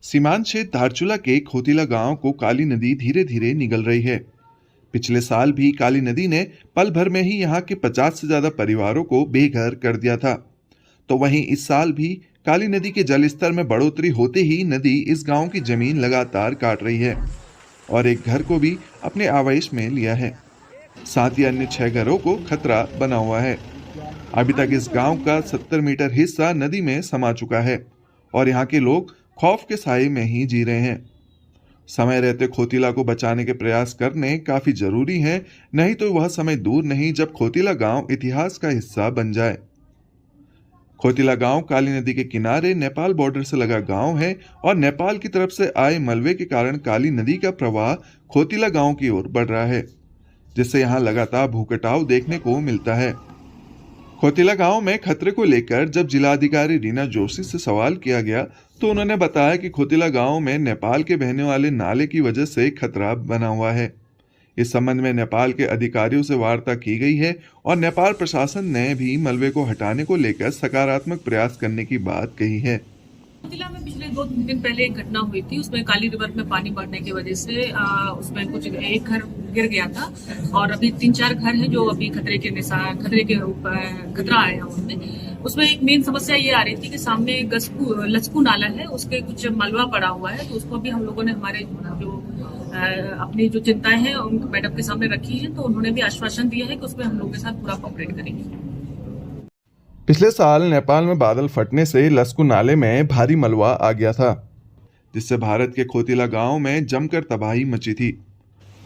सीमांत क्षेत्र धारचूला के खोतिला गांव को काली नदी धीरे धीरे निगल रही है। पिछले साल भी काली नदी ने पल भर में ही यहाँ के 50 से ज्यादा परिवारों को बेघर कर दिया था। तो वहीं इस साल भी काली नदी के जलस्तर में बढ़ोतरी होते ही नदी इस गांव की जमीन लगातार काट रही है और एक घर को भी अपने आवेश में लिया है। साथ ही अन्य 6 घरों को खतरा बना हुआ है। अभी तक इस गांव का 70 मीटर हिस्सा नदी में समा चुका है और यहाँ के लोग खौफ के साए में ही जी रहे हैं। समय रहते खोतिला को बचाने के प्रयास करने काफी जरूरी है, नहीं तो वह समय दूर नहीं जब खोतिला गांव इतिहास का हिस्सा बन जाए। खोतिला गांव काली नदी के किनारे नेपाल बॉर्डर से लगा गांव है और नेपाल की तरफ से आए मलबे के कारण काली नदी का प्रवाह खोतिला गांव की ओर बढ़ रहा है, जिससे यहां लगातार भूकटाव देखने को मिलता है। खोतिला गांव में खतरे को लेकर जब जिलाधिकारी रीना जोशी से सवाल किया गया तो उन्होंने बताया कि खोतिला गांव में नेपाल के बहने वाले नाले की वजह से खतरा बना हुआ है। इस संबंध में नेपाल के अधिकारियों से वार्ता की गई है और नेपाल प्रशासन ने भी मलबे को हटाने को लेकर सकारात्मक प्रयास करने की बात कही है। खोतिला में पिछले 2 दिन पहले एक घटना हुई थी, उसमें काली रिवर में पानी बढ़ने की वजह से उसमें कुछ एक घर गिर गया था और अभी 3-4 घर हैं जो अभी खतरे के ऊपर खतरा आया उनमें। उसमें एक मेन समस्या ये आ रही थी कि सामने लचकू नाला है, उसके कुछ मलबा पड़ा हुआ है, तो उसको भी हम लोगों ने हमारे जो अपनी जो चिंताएं हैं उनको मैडम के सामने रखी है, तो उन्होंने भी आश्वासन दिया है कि उसमें हम लोग के साथ पूरा कोऑपरेट करेंगे। पिछले साल नेपाल में बादल फटने से लस्कू नाले में भारी मलबा आ गया था, जिससे भारत के खोतिला गांव में जमकर तबाही मची थी।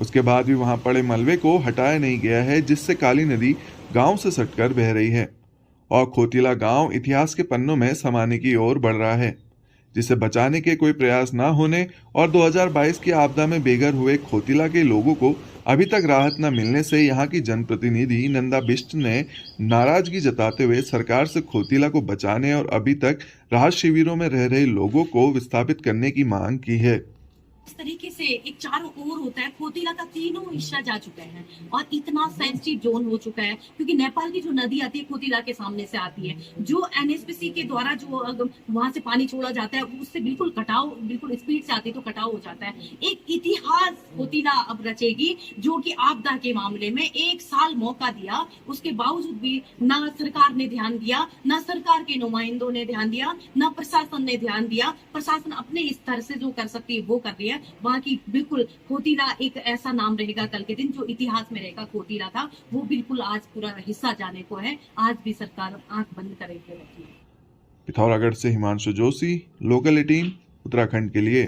उसके बाद भी वहां पड़े मलबे को हटाया नहीं गया है, जिससे काली नदी गांव से सटकर बह रही है और खोतिला गांव इतिहास के पन्नों में समाने की ओर बढ़ रहा है, जिसे बचाने के कोई प्रयास न होने और 2022 की आपदा में बेघर हुए खोतिला के लोगों को अभी तक राहत न मिलने से यहाँ की जनप्रतिनिधि नंदा बिष्ट ने नाराजगी जताते हुए सरकार से खोतिला को बचाने और अभी तक राहत शिविरों में रह रहे लोगों को विस्थापित करने की मांग की है। इस तरीके से एक चारों ओर होता है, खोतिला का तीनों हिस्सा जा चुका है और इतना सेंसिटिव जोन हो चुका है क्योंकि नेपाल की जो नदी आती है खोतिला के सामने से आती है, जो एनएचपीसी के द्वारा जो वहां से पानी छोड़ा जाता है उससे बिल्कुल स्पीड से आती है तो कटाव हो जाता है। एक इतिहास खोतिला अब रचेगी जो कि आपदा के मामले में 1 साल मौका दिया, उसके बावजूद भी ना सरकार ने ध्यान दिया, ना सरकार के नुमाइंदों ने ध्यान दिया, ना प्रशासन ने ध्यान दिया। प्रशासन अपने स्तर से जो कर सकती है वो कर रही है। बाकी बिल्कुल खोतिला एक ऐसा नाम रहेगा कल के दिन जो इतिहास में रहेगा। खोतिला था वो बिल्कुल आज पूरा हिस्सा जाने को है, आज भी सरकार आंख बंद करे रखी है। पिथौरागढ़ से हिमांशु जोशी, लोकल 18 उत्तराखंड के लिए।